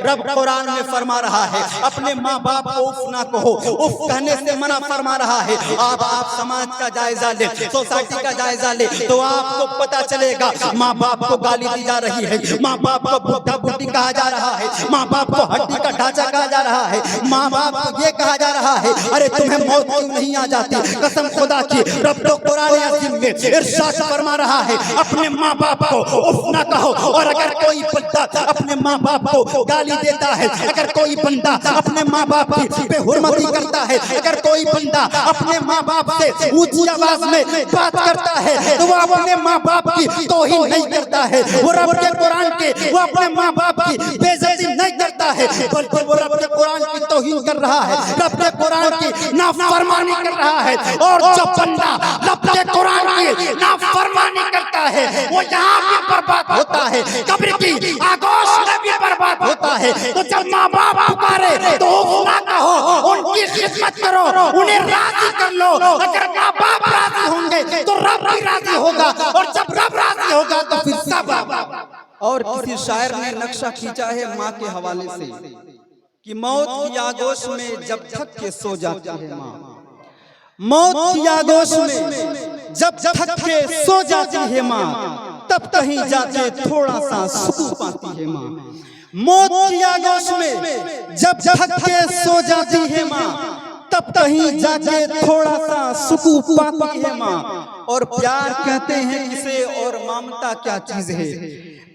रब कुरान में फरमा रहा है अपने माँ बाप को उफ ना कहो, उफ कहने से मना फरमा रहा है। आप समाज का जायजा ले, सोसाइटी का जायजा ले तो आपको पता चलेगा माँ बाप को गाली दी जा रही है, माँ बाप को बुढ़ा बुढ़ी कहा जा रहा है, माँ बाप को हड्डी का ढांचा कहा जा रहा है, माँ बाप को ये कहा जा रहा है अरे तुम्हें मौत क्यों नहीं आ जाती। कसम खुदा की रब तो कुरान अज़ीम में इरशाद फरमा रहा है अपने माँ बाप को उफ ना कहो। और अगर कोई बंदा अपने माँ बाप को गाली देता है, अगर कोई बंदा अपने माँ बाप की बेहुरमती करता है, अगर कोई बंदा अपने माँ बाप से ऊंची आवाज में बात करता है तो वो अपने माँ बाप की तौहीन नहीं करता है, वो रब के कुरान के वो अपने माँ बाप की बेइज्जती नहीं करता है, बल्कि वो रब के कुरान की तौहीन कर रहा है, रब के कुरान की नाफरमानी कर रहा है। और जो बंदा रब के कुरान की नाफरमानी करता है वो यहाँ भी बर्बाद होता है, कब्र की आगोश में भी बर्बाद होता है। तो जब माँ बाप पुकारे तो ना कहो, उनकी खिदमत करो, उन्हें राजी कर लो। अगर माँ बाप राजी होंगे तो रब भी राजी होगा, और जब रब राजी होगा तो फिर सब। और किसी शायर ने नक्शा खींचा है माँ के हवाले से कि मौत की आगोश में जब थक के सो जाती है माँ, मौत की आगोश में जब थक के सो जाती है माँ, तब कहीं जाके थोड़ा सा सुकून पाती है माँ। मौत की आगोश में जब थक के सो जाती है माँ, तब कहीं जाके थोड़ा सा सुकून पाती है माँ। और प्यार कहते हैं किसे और ममता क्या चीज है,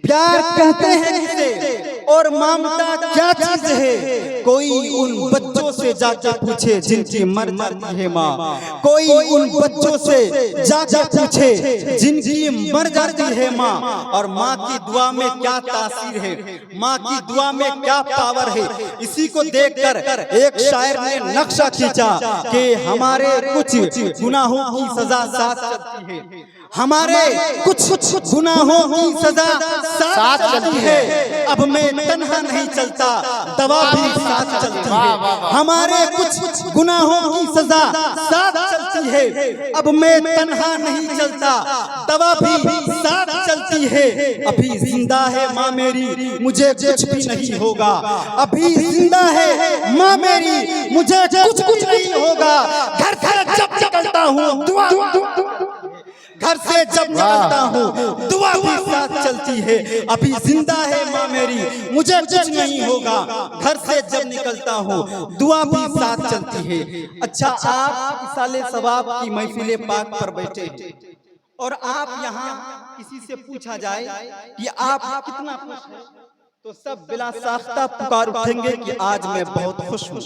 प्यार कहते हैं किसे और ममता क्या चीज है। कोई उन बच्चों से जाके पूछे जिनकी मर जाती है माँ, कोई उन बच्चों से जाके पूछे जिनकी मर जाती है माँ। और माँ की दुआ में क्या तासीर है, माँ की दुआ में क्या पावर है, इसी को देखकर एक शायर ने नक्शा खींचा कि हमारे कुछ गुनाहों की सजा साथ चलती है, हमारे कुछ गुनाहों की सजा साथ चलती है। अब मैं तन्हा नहीं चलता, दवा भी साथ चलती है। हमारे कुछ गुनाहों की सजा साथ चलती है। अब मैं तन्हा नहीं चलता, दवा भी साथ चलती है। अभी जिंदा है माँ मेरी, मुझे कुछ भी नहीं होगा। अभी जिंदा है माँ मेरी, मुझे कुछ नहीं होगा। घर से जब निकलता हूँ दुआ, घर से जब निकलता हूँ दुआ भी साथ चलती है। अभी जिंदा है माँ मेरी, मुझे कुछ नहीं होगा। घर से जब निकलता हूँ दुआ भी साथ चलती है। अच्छा, आप इसाले सवाब की महफिले पाक पर बैठे और आप यहाँ किसी से पूछा जाए कि आप कितना खुश हैं, तो सब बिला साख्ता पुकार उठेंगे कि आज मैं बहुत खुश हूँ।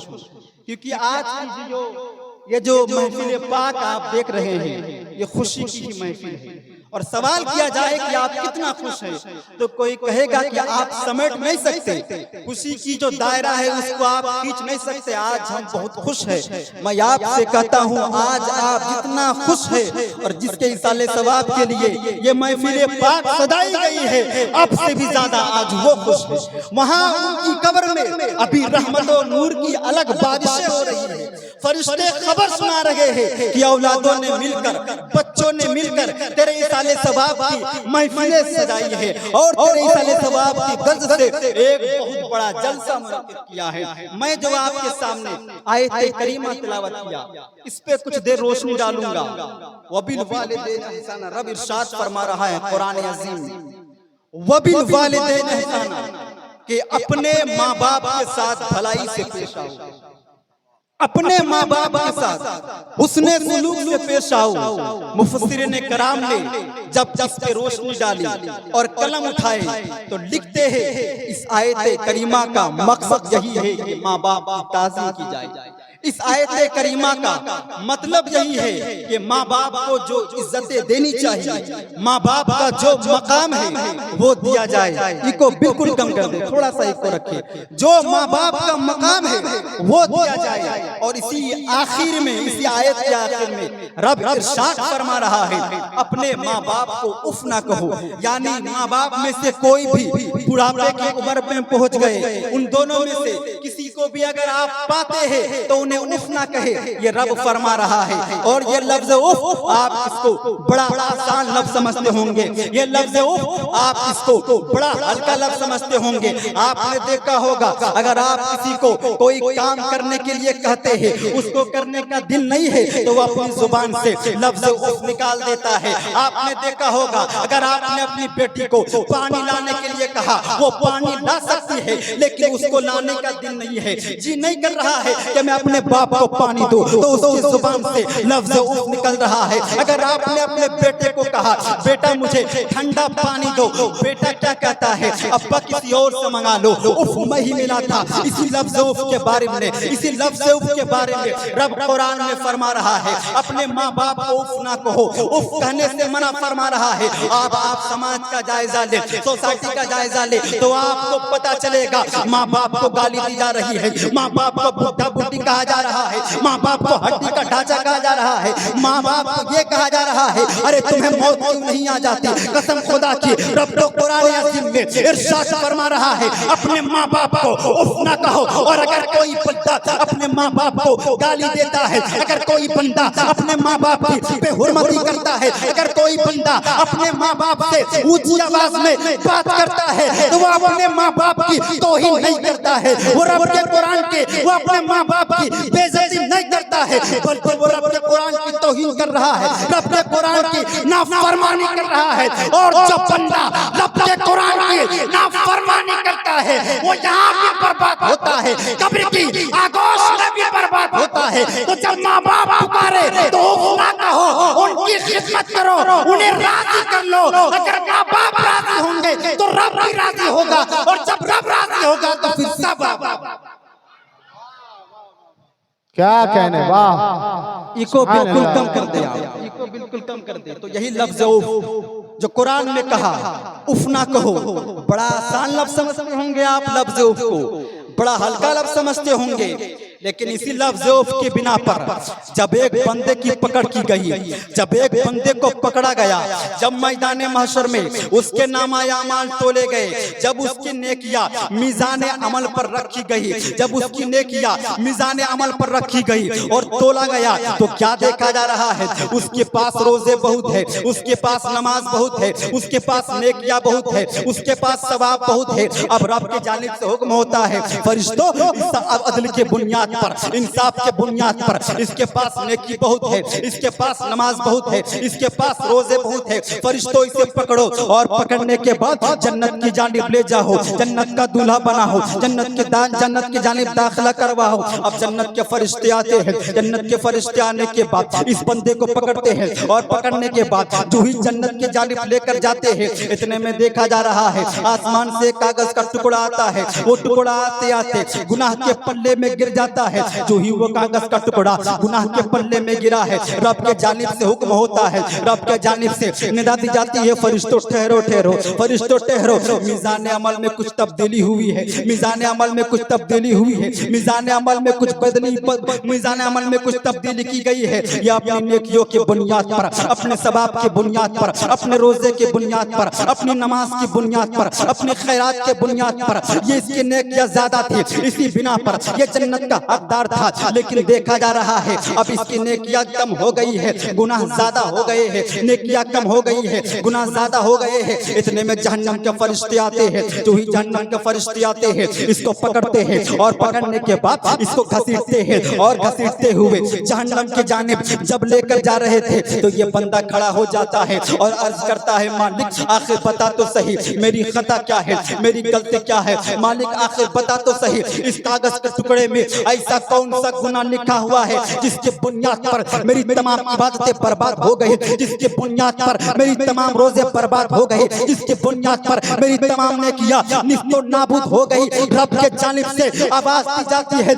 क्योंकि आज की ये जो महफिल पाक आप देख रहे हैं ये खुशी की ही महफिल है। और सवाल किया जाए कि आप कितना खुश हैं, तो कोई कहेगा कि आप समेट नहीं सकते, खुशी की जो दायरा है उसको आप खींच नहीं सकते। आज हम बहुत खुश हैं। मैं आपसे कहता हूँ आज आप जितना खुश है और जिसके इसाले सवाब के लिए ये महफिल पाक सजाई गई है, आपसे भी ज्यादा आज वो खुश है। वहाँ उनकी कब्र में अभी रहमत और नूर की अलग बारिशें हो रही है। फरिश्ते खबर सुना रहे हैं कि औलादों ने मिलकर, बच्चों ने मिलकर तेरे इसाले सवाब की महफिलें सजाई है और तेरे इसाले सवाब की गर्ज से एक बहुत बड़ा जलसा मुनक्किद किया है। मैं जो आपके सामने आयत करीमा तिलावत किया, इस पे कुछ देर रोशनी डालूंगा। वबिल वालिदैन ihsana, रब इरशाद फरमा रहा है कुरान अज़ीम, वबिल वालिदैन ihsana, कि अपने माँ बाप के साथ भलाई से पेश आओ, अपने माँ बाप के साथ हुस्ने सुलूक से पेश आओ। मुफस्सिरीन कराम ने जब इस पे रोशनी डाली और कलम उठाए तो लिखते हैं इस आयत करीमा का मकसद यही है कि माँ बाप की ताज़ीम की जाए। इस आयत करीमा का मतलब यही है कि माँ बाप को जो इज्जतें देनी चाहिए, माँ बाप का जो मकाम है वो दिया जाए। इको बिल्कुल कम कर दे, थोड़ा सा इको रखे, जो माँ बाप का मकाम है वो दिया जाए। और इसी आखिर में, इसी आयत के आखिर में रब इरशाद फरमा रहा है अपने माँ बाप को उफ ना कहो, यानी माँ बाप में से कोई भी बुढ़ापे की उम्र में पहुंच गए, उन दोनों में से किसी को इसको भी अगर आप पाते हैं तो उन्हें उफ ना कहे, ये रब फरमा रहा है। और ये लफ्ज उफ आप इसको बड़ा आसान लफ्ज समझते होंगे, ये लफ्ज उफ आप इसको बड़ा हल्का लफ्ज समझते होंगे। आपने देखा होगा अगर आप किसी को कोई काम करने के लिए कहते हैं, उसको करने का दिल नहीं है तो वो अपनी जुबान से लफ्ज उफ निकाल देता है। आपने देखा होगा अगर आपने अपनी बेटी को पानी लाने के लिए कहा, वो पानी ला सकती है लेकिन उसको लाने का दिल नहीं है, जी नहीं कर रहा है कि मैं अपने बाप को पानी दूं, तो उसकी जुबान से लफ्ज उफ निकल रहा है। अगर आपने अपने बेटे को कहा बेटा मुझे ठंडा पानी दो, बेटा क्या कहता है अब्बा किसी और से मंगा लो, उफ मैं ही मिला था। इसी लफ्ज उफ के बारे में, इसी लफ्ज उफ के बारे में रब कुरान में फरमा रहा है अपने माँ बाप को उफ ना कहो, उफ कहने से मना फरमा रहा है। आप समाज का जायजा ले, सोसाइटी का जायजा ले तो आपको पता चलेगा माँ बाप को गाली दी जा रही है, माँ बाप को बुढ़ा बुढ़ी कहा जा रहा है, माँ बाप को हड्डी का ढांचा कहा जा रहा है, माँ बाप को ये कहा जा रहा है अरे तुम्हें मौत क्यों नहीं आ जाती। कसम खुदा की रब तो कुरान अज़ीम में इरशाद फरमा रहा है अपने माँ बाप को उफ ना कहो। और अगर कोई बंदा अपने माँ बाप को गाली देता है, अगर कोई बंदा अपने माँ बाप की बेहुरमती करता है, अगर कोई बंदा अपने माँ बाप से ऊंची आवाज में बात करता है तो वो अपने माँ बाप की तौहीन नहीं करता है, वो रब के कुरान के वो अपने माँ बाप की बेइज्जती नहीं करता है, बल्कि वो रब के कुरान की तौहीन कर रहा है, रब के कुरान की नाफरमानी कर रहा है। और जब बंदा रब के कुरान की नाफरमानी करता है वो यहाँ भी बर्बाद होता है, कब्र की आगोश में भी बर्बाद होता है। तो जब माँ बाप पुकारे तो उफ ना कहो, उनकी खिदमत करो, उन्हें राजी कर लो। अगर माँ बाप राजी होंगे तो रब भी राजी होगा, और जब रब राजी होगा तो फिर सब। क्या कहने, वाह। इको बिल्कुल कम कर दे आप, इको बिल्कुल कम कर दे। तो यही लफ्ज उफ जो कुरान में कहा उफ ना कहो, बड़ा आसान लफ्ज समझते होंगे आप लफ्ज उफ को, बड़ा हल्का लफ्ज समझते होंगे, लेकिन इसी लफ्ज उफ की बिना पर जब एक बंदे की पकड़ की गई, जब एक बंदे को पकड़ा गया, जब मैदान महशर में उसके नामाए अमाल तोले गए, जब उसकी नेकियां मीज़ान अमल पर रखी गई, जब उसकी नेकियां मीज़ान अमल पर रखी गई और तोला गया, तो क्या देखा जा रहा है उसके पास रोजे बहुत है, उसके पास नमाज बहुत है, उसके पास नेकियां बहुत है, उसके पास सवाब बहुत है। अब रब की जानिब से हुक्म होता है फरिश्तों अदल के बुनियाद पर, इंसाफ के बुनियाद पर, इसके पास नेकी बहुत है, इसके पास नमाज बहुत है, इसके पास रोजे बहुत है, फरिश्तों इसे पकड़ो और पकड़ने के बाद जन्नत की जानिब ले जाओ, जन्नत का दूल्हा बनाओ, जन्नत की जानिब दाखिला करवाओ। अब जन्नत के फरिश्ते आते हैं, जन्नत के फरिश्ते आने के बाद इस बंदे को पकड़ते हैं और पकड़ने के बाद जो ही जन्नत की जानिब लेकर जाते हैं, इतने में देखा जा रहा है आसमान से कागज का टुकड़ा आता है, वो टुकड़ा आते आते गुनाह के पल्ले में गिर जाता है। जो ही वो कागज का टुकड़ा गुनाह के पल्ले में गिरा है, रब के जानिब से हुक्म होता है, रब के जानिब से निदा दी जाती है फरिश्तों ठहरो ठहरो, फरिश्तों ठहरो, मीज़ान अमल में कुछ तब्दीली हुई है, मीज़ान अमल में कुछ तब्दीली हुई है, मीज़ान अमल में कुछ मीज़ान अमल में कुछ तब्दीली की गई है। ये अपनी नेकियों की बुनियाद पर, अपने सवाब की बुनियाद पर, अपने रोजे की बुनियाद पर, अपनी नमाज की बुनियाद पर, अपने खैरात के बुनियाद पर ये इसकी नेकियां ज्यादा थी, इसी बिना पर ये जन्नत का हकदार था। लेकिन देखा जा रहा है अब इसकी नेकियां कम हो गई है, गुनाह ज्यादा हो गए हैं, नेकियां कम हो गई है, गुनाह ज्यादा हो गए हैं। इतने में जहन्नम के फरिश्ते आते हैं, जो ही जहन्नम के फरिश्ते आते हैं इसको पकड़ते हैं और पकड़ने के बाद इसको घसीटते हैं और घसीटते हुए जहन्नम की जानिब जब लेकर जा रहे थे तो ये बंदा खड़ा हो जाता है और अर्ज करता है मालिक आखिर बता तो सही मेरी खता क्या है, मेरी गलती क्या है, मालिक आखिर बता तो सही इस कागज के टुकड़े में ऐसा कौन सा गुनाह लिखा हुआ है जिसके बुनियाद पर मेरी तमाम इबादतें बर्बाद हो गई, जिसके बुनियाद पर मेरी तमाम रोजे बर्बाद हो गए, जिसके बुनियाद पर मेरी तमाम नेकियां निस्तो नाबूद हो गई। रब के जानिब से आवाज दी जाती है,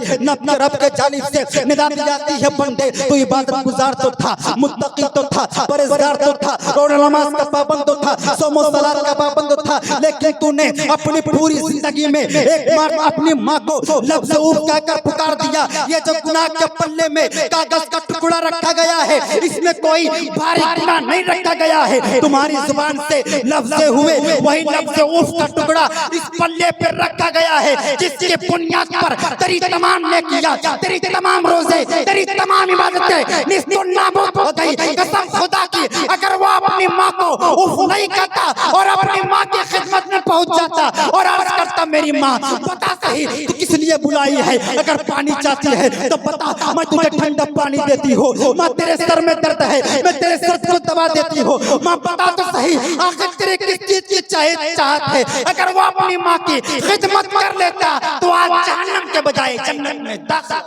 रब के जानिब से निदा दी जाती है बंदे तू इबादत गुजार तो था, मुत्तकी तो था, परहेजगार तो था, रोज़े नमाज का पाबंद तो था, सोमो सलात का पाबंद तो था, लेकिन तूने अपनी पूरी जिंदगी में एक बार अपनी माँ को लफ्ज़ उफ कहकर पुकार पुकार दिया, ये जो गुनाह के पल्ले में कागज का टुकड़ा रखा गया है, इसमें कोई भारी गुनाह नहीं रखा गया है। तुम्हारी जुबान से लफ्ज़ हुए, वही लफ्ज़ उफ का टुकड़ा इस पल्ले पे रखा गया है, जिसके बुनियाद पर तेरी तमाम नेकियां, तेरी तमाम रोजे, तेरी तमाम इबादतें निस्तुनाबूद हो गई। कसम खुदा की, अगर वो अपनी माँ को उफ नहीं करता और अपनी माँ की खिदमत में पहुंच जाता और अर्ज करता, मेरी माँ बता सही तू किस लिए बुलाई है, अगर पानी चाहती है तो बता, मैं तुझे ठंडा पानी देती हूँ। माँ तेरे सर में दर्द है, मैं तेरे सर को दबा देती हूँ। माँ बता तो सही, आखिर तेरे किस चीज की चाहत है। अगर वो अपनी माँ की खिदमत कर लेता तो आज जहन्नम के बजाय जन्नत में दाखिल।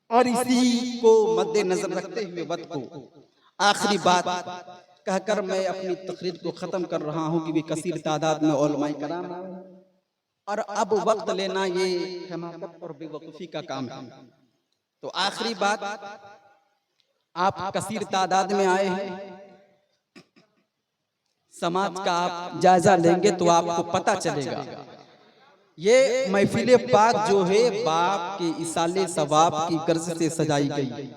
और इसी को मद्देनजर रखते हुए वक्त को आखिरी बात कहकर मैं अपनी तकरीर को ख़त्म कर रहा हूँ कि भी कसीर तादाद में उलमाए कराम और अब वक्त लेना ये हमाकत और बेवकूफ़ी का काम है। तो आखिरी बात, आप कसीर तादाद में आए हैं, समाज का आप जायजा लेंगे तो आपको पता चलेगा ये महफिल पाक जो है बाप के इसाले सवाब की गर्ज से सजाई गई,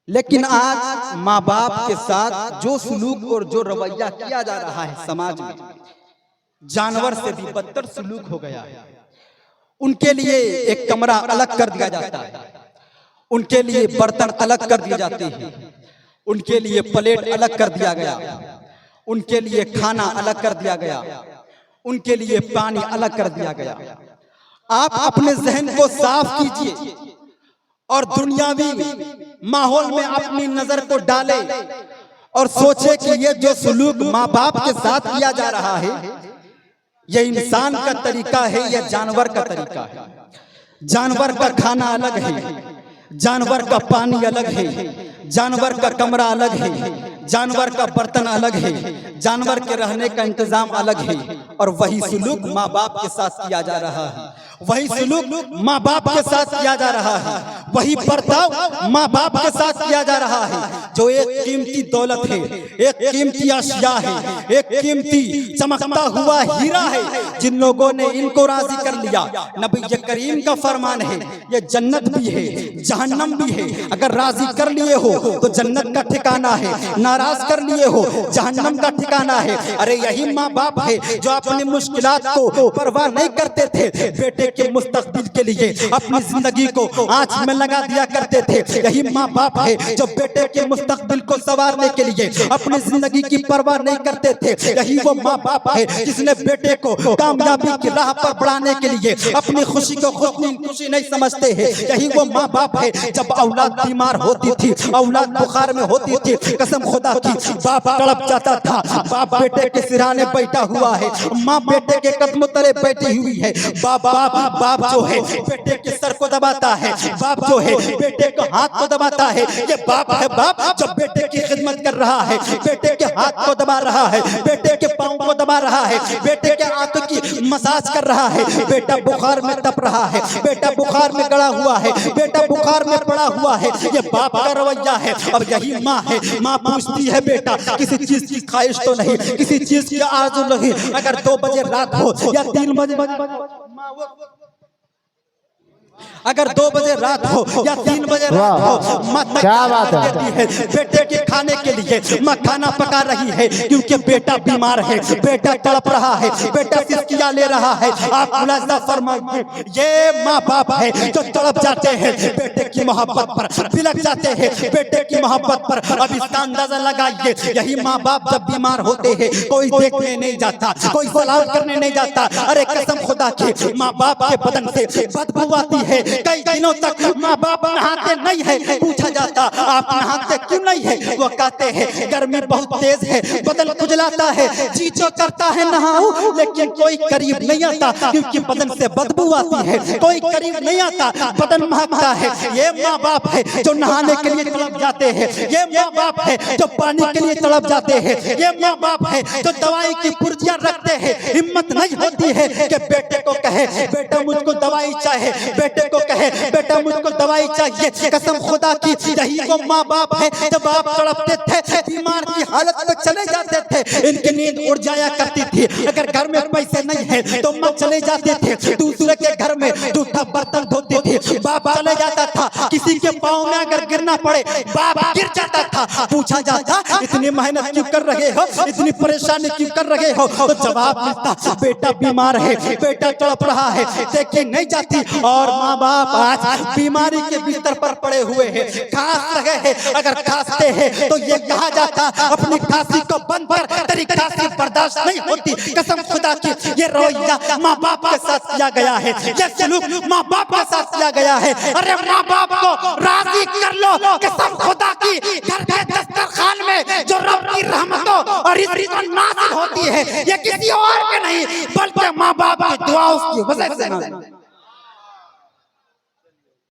लेकिन आज माँ बाप के साथ जो सलूक और जो रवैया किया जा रहा है समाज में, जानवर से भी बदतर सलूक हो गया है। उनके लिए एक कमरा अलग कर दिया जाता है, उनके लिए बर्तन अलग कर दिए जाते हैं, उनके लिए प्लेट अलग कर दिया गया, उनके लिए खाना अलग कर दिया गया, उनके लिए पानी अलग कर दिया गया। आप अपने जहन को साफ कीजिए और दुनियावी माहौल में अपनी नजर को डाले और सोचे कि ये जो सलूक माँ बाप के साथ किया जा रहा है, ये इंसान का तरीका है या जानवर का तरीका है। जानवर का खाना अलग है, जानवर का पानी अलग है, जानवर का कमरा अलग है, जानवर का बर्तन अलग है, जानवर के रहने का इंतजाम अलग है। और वही सलूक माँ बाप के साथ किया जा रहा है, वही सलूक माँ बाप के साथ किया जा रहा है, वही बर्ताव माँ बाप के साथ किया जा रहा है। जो एक कीमती दौलत है, एक कीमती अशिया है, एक कीमती चमकता हुआ हीरा है, जिन लोगों ने इनको राजी कर लिया, नबी करीम का फरमान है ये जन्नत भी है जहन्नम भी है। अगर राजी कर लिए हो तो जन्नत का ठिकाना है, नाराज कर लिए हो जहन्नम का ठिकाना है। अरे यही माँ बाप है जो अपनी मुश्किलात को परवाह नहीं करते थे, बेटे के मुस्तकबिल के लिए अपनी जिंदगी को आंच में लगा दिया करते थे। यही माँ बाप है जो बेटे के मुस्तकबिल को संवारने के लिए अपनी जिंदगी की परवाह नहीं करते थे। यही वो माँ बाप है जिसने बेटे को कामयाबी की राह पर बढ़ाने के लिए अपनी खुशी को खुशी नहीं समझते हैं। यही वो माँ बाप है जब औलाद बीमार होती थी, औलाद बुखार में होती थी, कसम खुदा की बाप तड़प जाता था। बाप बेटे के सिरहाने बैठा हुआ है, माँ बेटे के कदमों तले बैठी हुई है। बाप जो है बेटे के सर को दबाता है, बाप जो है बेटे को हाथ को दबाता है। ये बाप है, बाप जब बेटे की खिदमत कर रहा है, बेटे के हाथ को दबा रहा है, बेटे के पाँव को दबा रहा है, बेटे के आंखों की मसाज कर रहा है। बेटा बुखार में तप रहा है, बेटा बुखार में गड़ा हुआ है, बेटा बुखार में पड़ा हुआ है। ये बाप का रवैया है। अब यही माँ है, माँ पूछती है बेटा किसी चीज की ख्वाहिश तो नहीं, किसी चीज की आरज़ू नहीं। अगर 2 बजे रात हो या 3 बजे, अगर 2 बजे रात हो या 3 बजे रात हो, माँ क्या बात है बेटे के खाने के लिए। माँ खाना पका रही है क्योंकि बेटा बीमार है, बेटा तड़प रहा है, बेटा सिसकियाँ ले रहा है। आप मुलाज़ा फरमाइए, ये माँ बाप है जो तड़प जाते हैं बेटे की मोहब्बत पर, बिलख जाते हैं बेटे की मोहब्बत पर। अब इसका अंदाजा लगाइए, यही माँ बाप जब बीमार होते हैं कोई देखने नहीं जाता, कोई सलाम करने नहीं जाता। अरे कसम खुदा की माँ बाप के बदन से बदबू आती है। कई दिनों तक माँ बाप नहाते नहीं है, पूछा जाता आप नहाते क्यों नहीं है, वो कहते हैं गर्मी बहुत तेज है, बदन खुजलाता है, जी जो करता है नहाऊं, लेकिन कोई करीब नहीं आता क्योंकि बदन से बदबू आती है। कोई करीब नहीं आता, बदन महकता है। ये माँ बाप है जो नहाने के लिए तड़प जाते हैं, ये माँ बाप है जो पानी के लिए तड़प जाते हैं, ये माँ बाप है जो दवाई की पुर्जियां रखते हैं। हिम्मत नहीं होती है कि बेटे को कहे बेटा मुझको दवाई चाहिए, बेटे को कहे बेटा मुझको दवाई चाहिए। कसम खुदा की यही वो माँ बाप है जब आप तड़पते थे, बीमार की हालत में चले जाते थे, इनकी नींद उड़ जाया करती थी। अगर घर में पैसे नहीं है तो माँ चले जाते थे, दूसरे के घर होती, बाप चले जाता था, किसी के पाँव में अगर गिरना पड़े बाप गिर जाता था, पूछा जाता इतनी मेहनत क्यों कर रहे हो, इतनी परेशानी क्यों कर रहे हो, तो जवाब मिलता बेटा बीमार है, बेटा तड़प रहा है, देखी नहीं जाती। और माँ बाप आज बीमारी के बिस्तर पर पड़े हुए हैं, खांस रहे हैं, अगर खांसते हैं तो ये कहा जाता अपनी खांसी को बंद कर, तेरी खांसी बर्दाश्त नहीं होती। कसम खुदा की ये रवैया माँ बाप के साथ किया गया है, ये सलूक माँ बाप के साथ किया गया है। अरे माँ बाप को राजी कर लो, कसम खुदा की घर के दस्तरखान में जो रब की रहमतों और इज्जत नाज़िल होती है, ये किसी और के नहीं बल्कि माँ बाप की दुआओं की वजह से।